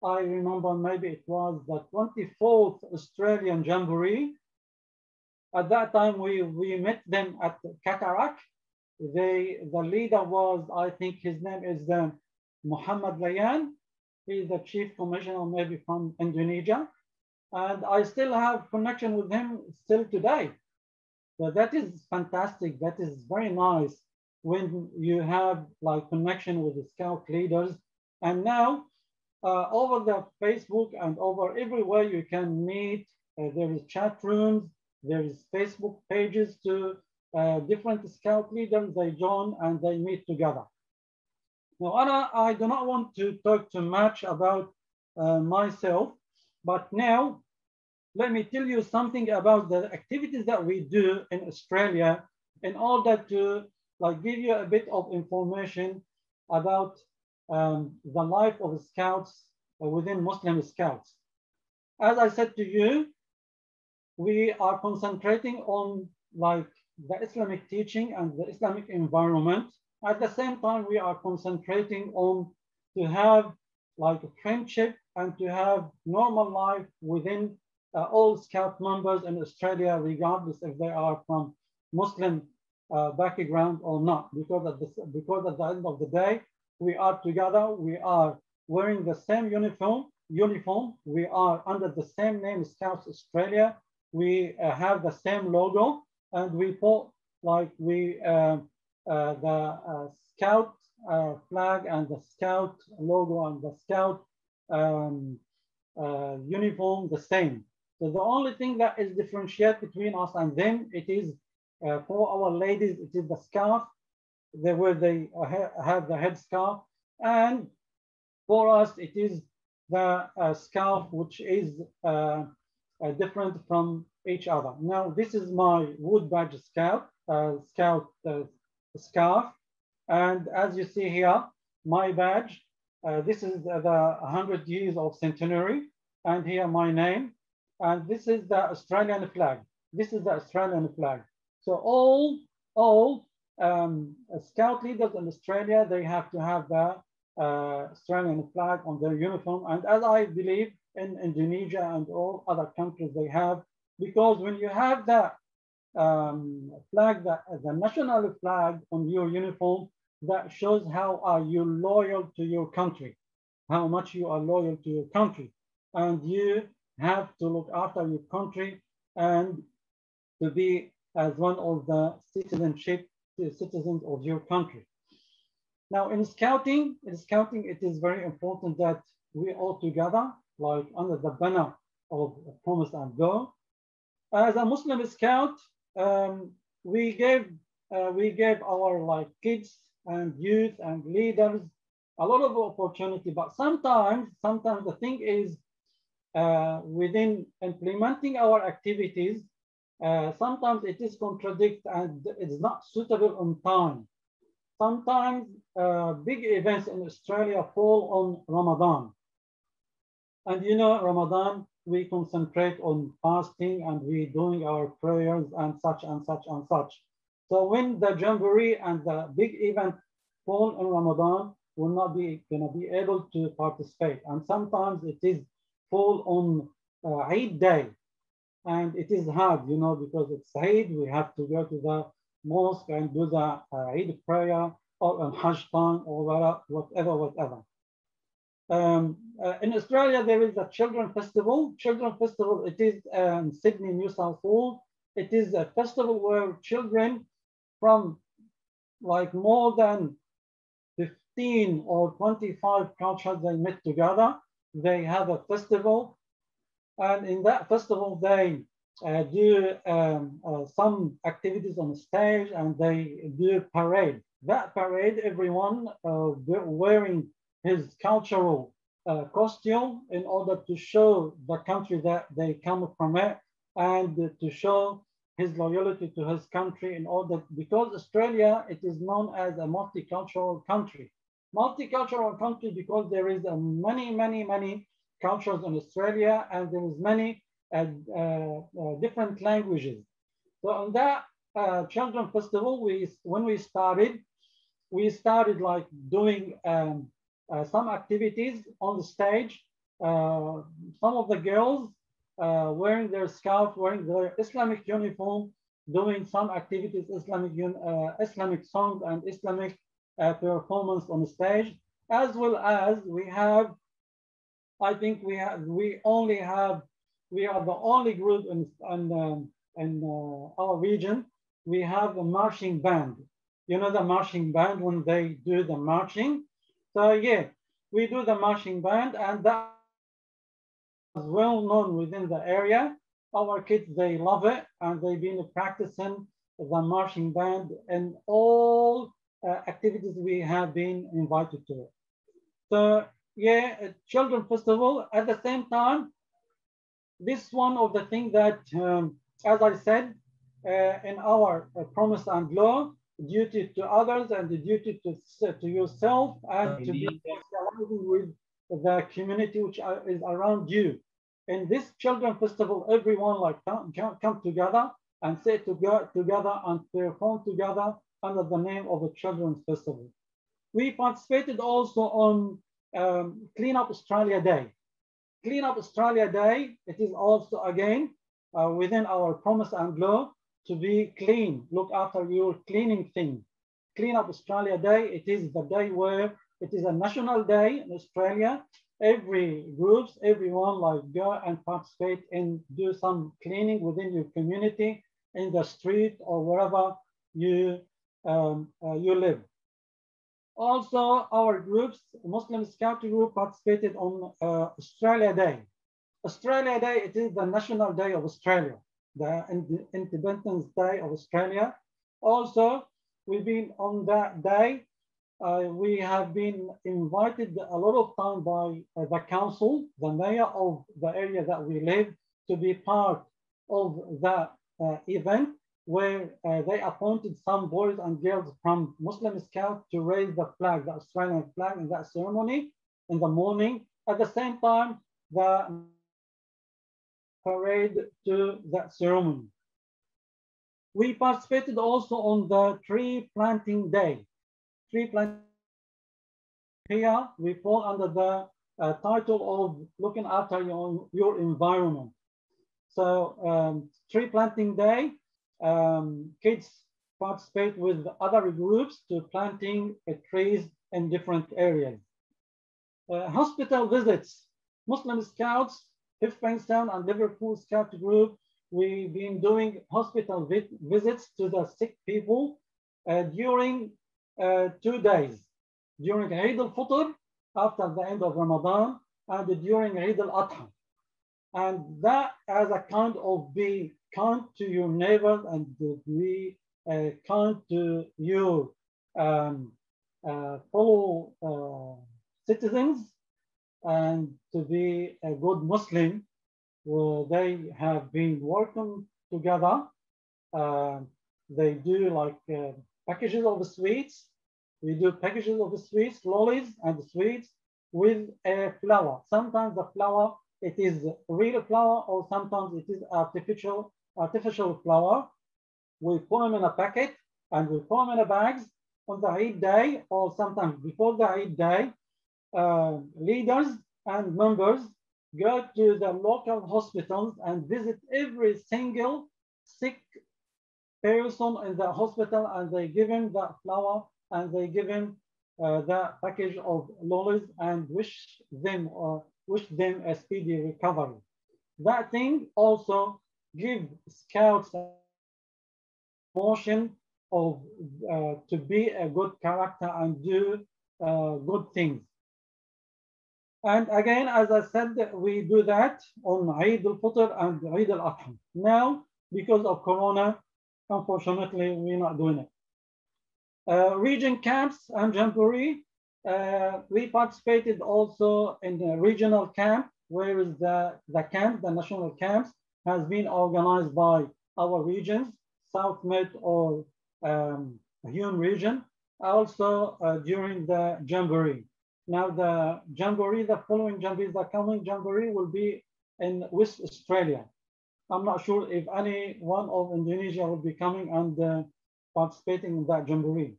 I remember maybe it was the 24th Australian Jamboree. At that time, we met them at Cataract. The leader was, I think his name is Muhammad Layan. He's the chief commissioner maybe from Indonesia. And I still have connection with him still today. So that is fantastic. That is very nice when you have like connection with the scout leaders. And now over the Facebook and over everywhere you can meet. There is chat rooms, there is Facebook pages to different scout leaders. They join and they meet together. Now, I do not want to talk too much about myself, but now let me tell you something about the activities that we do in Australia in order to like give you a bit of information about the life of scouts within Muslim scouts. As I said to you, we are concentrating on like the Islamic teaching and the Islamic environment. At the same time, we are concentrating on to have like a friendship and to have normal life within all scout members in Australia, regardless if they are from Muslim background or not. Because at the end of the day, we are together. We are wearing the same uniform. We are under the same name, Scouts Australia. We have the same logo, and we put like the Scout flag and the Scout logo and the Scout uniform the same. So the only thing that is differentiate between us and them, it is for our ladies, it is the scarf, where they have the headscarf, and for us, it is the scarf, which is different from each other. Now, this is my wood badge scout, scarf. And as you see here, my badge, this is the 100 years of centenary. And here my name. And this is the Australian flag. This is the Australian flag. So all scout leaders in Australia, they have to have the Australian flag on their uniform. And as I believe in Indonesia and all other countries they have, because when you have that flag, the national flag on your uniform, that shows how are you loyal to your country, how much you are loyal to your country. And you have to look after your country and to be as one of the citizenship citizens of your country. Now, in scouting, it is very important that we all together, like under the banner of Promise and Go. As a Muslim scout, we gave our like kids and youth and leaders a lot of opportunity, but sometimes the thing is within implementing our activities, sometimes it is contradict and it's not suitable on time. Sometimes big events in Australia fall on Ramadan. And you know, Ramadan, we concentrate on fasting and we doing our prayers and such and such and such. So when the Jamboree and the big event fall in Ramadan, will not be gonna be able to participate. And sometimes it is fall on Eid day. And it is hard, you know, because it's Eid, we have to go to the mosque and do the Eid prayer or on Hajj time or whatever. In Australia, there is a Children Festival. Children Festival, it is in Sydney, New South Wales. It is a festival where children from like more than 15 or 25 cultures, they meet together. They have a festival. And in that festival, they do some activities on the stage and they do parade. That parade, everyone wearing his cultural costume in order to show the country that they come from it and to show his loyalty to his country in order, because Australia, it is known as a multicultural country. Multicultural country because there is many cultures in Australia and there is many different languages. So on that Children Festival, when we started like doing some activities on the stage. Some of the girls wearing their scarf, wearing their Islamic uniform, doing some activities, Islamic songs and Islamic performance on the stage, as well as we have, I think we are the only group in our region. We have a marching band. You know the marching band when they do the marching. So yeah, we do the marching band, and that is well known within the area. Our kids, they love it, and they've been practicing the marching band in all activities we have been invited to. So yeah, Children Festival. At the same time, this one of the things that, as I said, in our Promise and Law, duty to others and the duty to yourself and to be socializing with the community which is around you. In this Children Festival, everyone like come together and say together and perform together under the name of a Children's Festival. We participated also on Clean Up Australia Day. Clean Up Australia Day, it is also again within our Promise and Law to be clean, look after your cleaning thing. Clean Up Australia Day, it is the day where it is a national day in Australia. Everyone like go and participate and do some cleaning within your community, in the street or wherever you live. Also, our groups, Muslim Scout Group, participated on Australia Day. Australia Day, it is the national day of Australia, the Independence Day of Australia. Also, we've been on that day, we have been invited a lot of time by the council, the mayor of the area that we live, to be part of that event where they appointed some boys and girls from Muslim Scout to raise the flag, the Australian flag, in that ceremony in the morning. At the same time, the parade to that ceremony. We participated also on the tree planting day. Tree planting here, we fall under the title of looking after your environment. So tree planting day, kids participate with other groups to planting trees in different areas. Hospital visits, Muslim Scouts, Hillsborough and Liverpool Scout Group, we've been doing hospital visits to the sick people during 2 days, during Eid al-Fitr, after the end of Ramadan, and during Eid al-Adha. And that as a kind of be kind to your neighbors and be kind to your fellow citizens, and to be a good Muslim. They have been working together. They do like packages of sweets. We do packages of sweets, lollies and sweets with a flour. Sometimes the flour, it is real flour, or sometimes it is artificial flour. We put them in a packet and we put them in a bags on the Eid day, or sometimes before the Eid day. Leaders and members go to the local hospitals and visit every single sick person in the hospital, and they give him the flour and they give him the package of lollies and wish them a speedy recovery. That thing also gives scouts motion of to be a good character and do good things. And again, as I said, we do that on Eid al-Fitr and Eid al-Adha. Now, because of Corona, unfortunately, we're not doing it. Region camps and Jamboree, we participated also in the regional camp, whereas the national camps, has been organized by our regions, South Med or Hume region, also during the Jamboree. Now the Jamboree, the following Jamboree, the coming Jamboree will be in West Australia. I'm not sure if any one of Indonesia will be coming and participating in that Jamboree.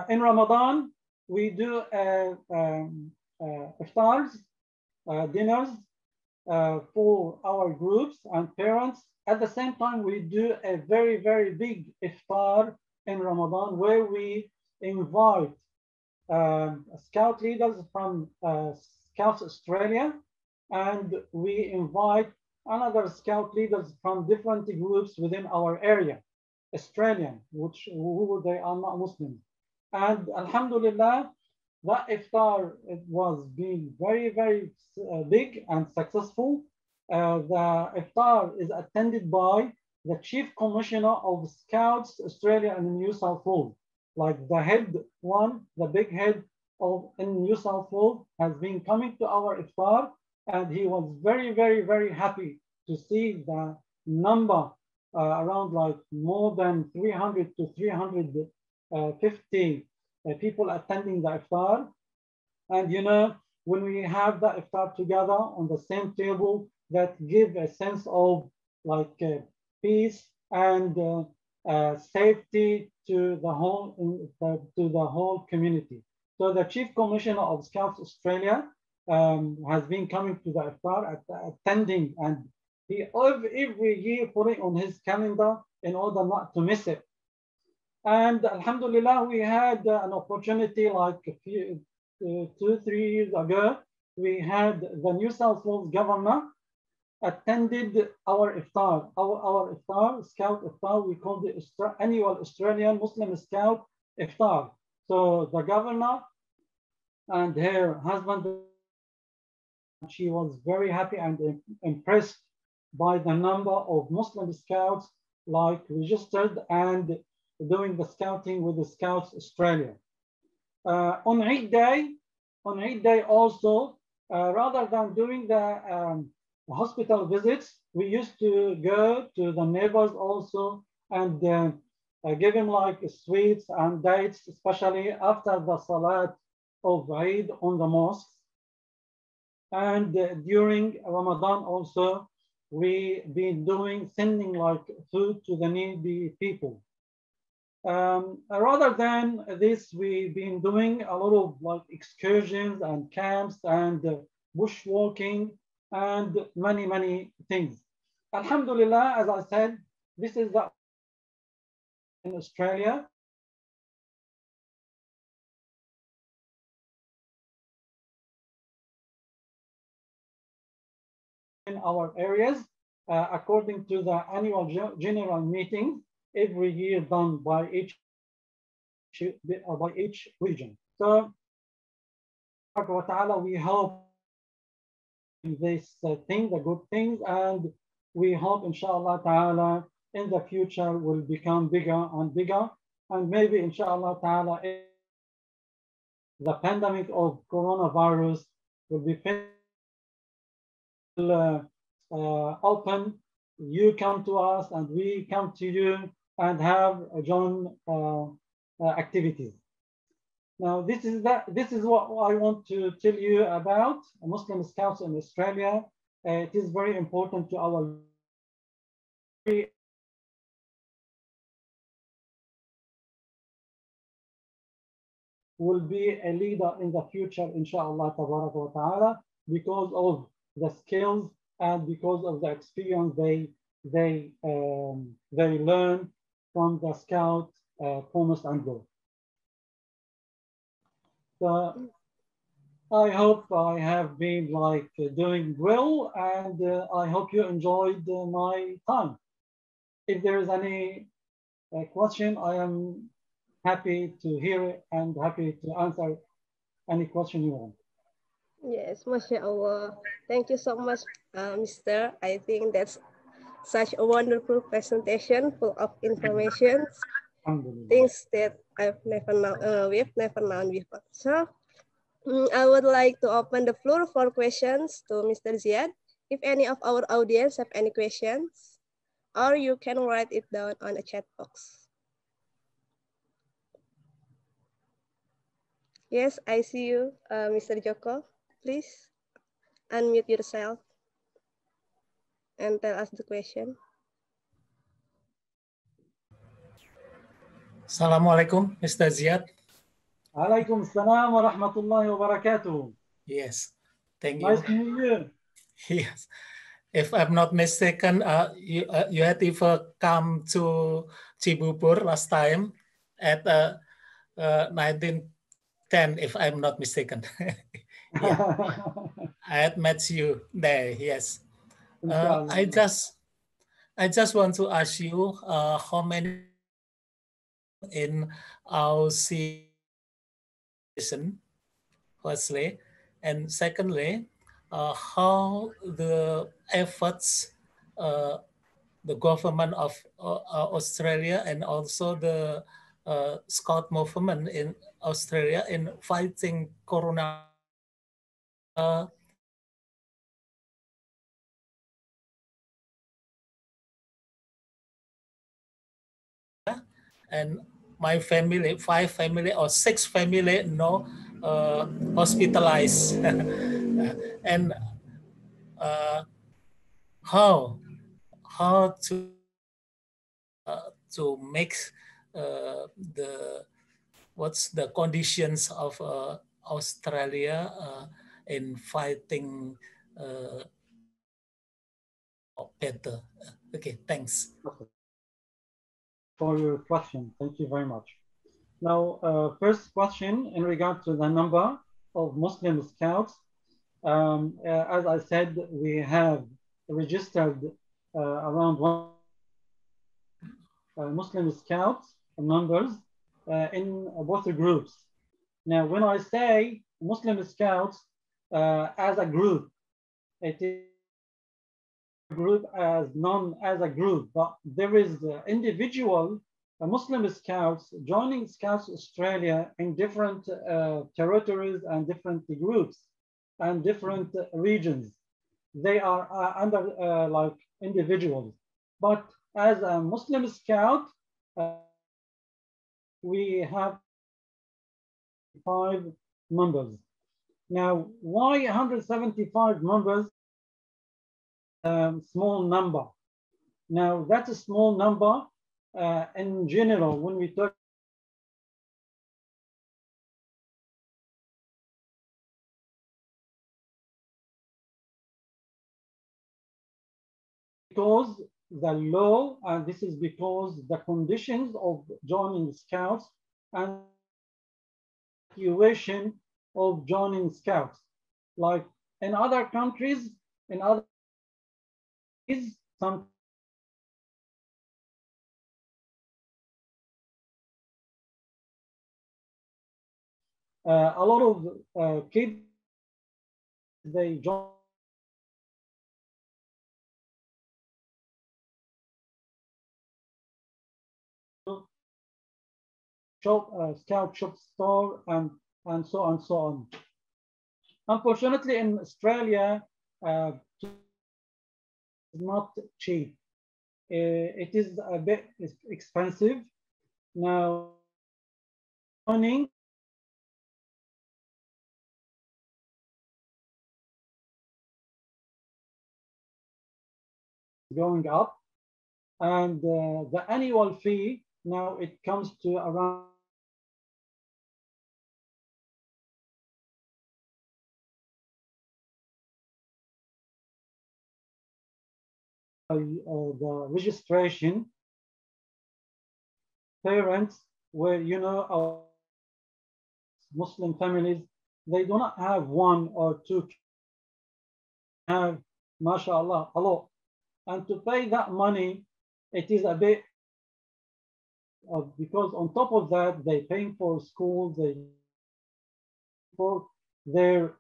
In Ramadan, we do iftars, dinners for our groups and parents. At the same time, we do a very, very big iftar in Ramadan, where we invite scout leaders from Scouts Australia, and we invite another scout leaders from different groups within our area, Australian, who they are not Muslims. And Alhamdulillah, that iftar, it was being very, very big and successful. The iftar is attended by the Chief Commissioner of Scouts Australia and New South Wales. Like the head one, the big head of in New South Wales has been coming to our iftar, and he was very, very, very happy to see the number around like more than 300 to 350 people attending the iftar. And you know, when we have the iftar together on the same table, that give a sense of like peace and safety to the whole community. So the Chief Commissioner of Scouts Australia has been coming to the iftar, attending, and he every year put it on his calendar in order not to miss it. And Alhamdulillah, we had an opportunity like a few 2-3 years ago. We had the New South Wales governor attended our iftar, our iftar, Scout iftar. We called it annual Australian Muslim Scout iftar. So the governor and her husband, she was very happy and impressed by the number of Muslim scouts like registered and doing the scouting with the Scouts Australia. On Eid Day also, rather than doing the hospital visits, we used to go to the neighbors also and give them like sweets and dates, especially after the Salat of Eid on the mosques. And during Ramadan also, we've been sending like food to the needy people. Rather than this, we've been doing a lot of like excursions and camps and bushwalking and many, many things. Alhamdulillah, as I said, this is the in Australia. In our areas, according to the annual general meeting every year done by each region. So, we hope this thing, the good things, and we hope, inshallah ta'ala, in the future will become bigger and bigger, and maybe, inshallah ta'ala, the pandemic of coronavirus will be open. You come to us, and we come to you, and have joint activities. Now, this is what I want to tell you about Muslim Scouts in Australia. It is very important to our will be a leader in the future, inshallah, wa ta'ala, because of the skills and because of the experience they learn from the Scout promise and goal. So I hope I have been doing well, and I hope you enjoyed my time. If there is any question, I am happy to hear it and happy to answer any question you want. Yes, MashaAllah. Thank you so much, Mr. I think that's such a wonderful presentation full of information, things that I've never known, we've never known before. So I would like to open the floor for questions to Mr. Ziad. If any of our audience have any questions, or you can write it down on a chat box. Yes, I see you, Mr. Joko. Please unmute yourself and tell us the question. Assalamualaikum, Mr. Ziad. Alaikum salam wa rahmatullahi wa barakatuh. Yes, thank you. Nice to meet you. Yes. If I'm not mistaken, you had even come to Cibubur last time at 1910, if I'm not mistaken. Yeah. I had met you there. Yes. I just want to ask you how many in our season, firstly, and secondly, how the efforts the government of Australia and also the Scout movement in Australia in fighting corona. And my family, 5 family or 6 family, hospitalized. And how to make what's the conditions of Australia in fighting better. Okay, thanks. For your question, thank you very much. Now, first question in regard to the number of Muslim Scouts. As I said, we have registered around Muslim Scouts numbers in both groups. Now, when I say Muslim Scouts as a group, it is a group as known as a group, but there is individual Muslim Scouts joining Scouts Australia in different territories and different groups and different regions. They are under like individuals, but as a Muslim Scout, we have 5 members. Now, why 175 members? Small number. Now, that's a small number in general when we talk. Because the law, and this is because the conditions of joining Scouts and evaluation of joining Scouts, like in other countries, some A lot of kids, they join shop, scout shop store, and so on, so on. Unfortunately, in Australia, it's not cheap. It is a bit expensive. Now, joining going up, and the annual fee now it comes to around the registration. Parents, where our Muslim families, they do not have one or two, have, mashallah, a lot. And to pay that money, it is a bit because on top of that, they pay for schools, they for their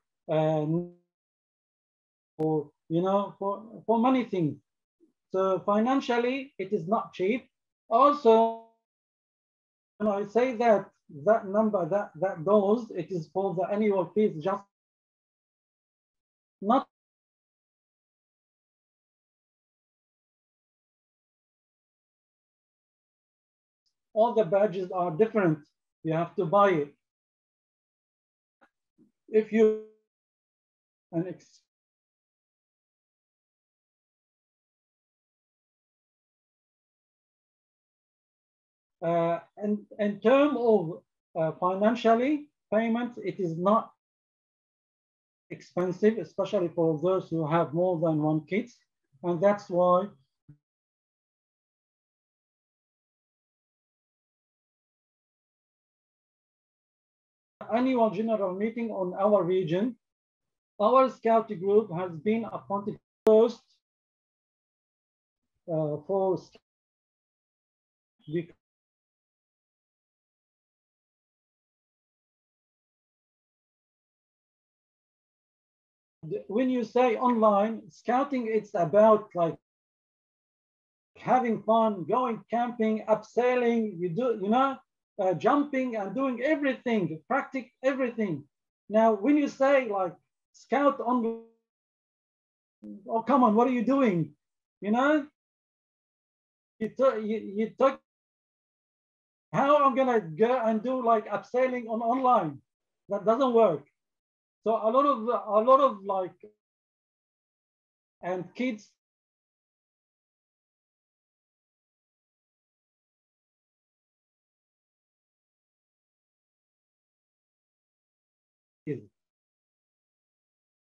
for for many things. So financially, it is not cheap. Also, when I say that number that goes, it is for the annual fees, just not all the badges are different. You have to buy it. If you an in terms of financially payments, it is not expensive, especially for those who have more than one kids, and that's why annual general meeting on our region, our scout group has been appointed first for when you say online scouting, it's about like having fun, going camping, abseiling, jumping and doing everything, practice everything. Now, when you say like scout on, oh, come on, what are you doing? You talk how I'm gonna go and do like abseiling on online. That doesn't work. So a lot of like and kids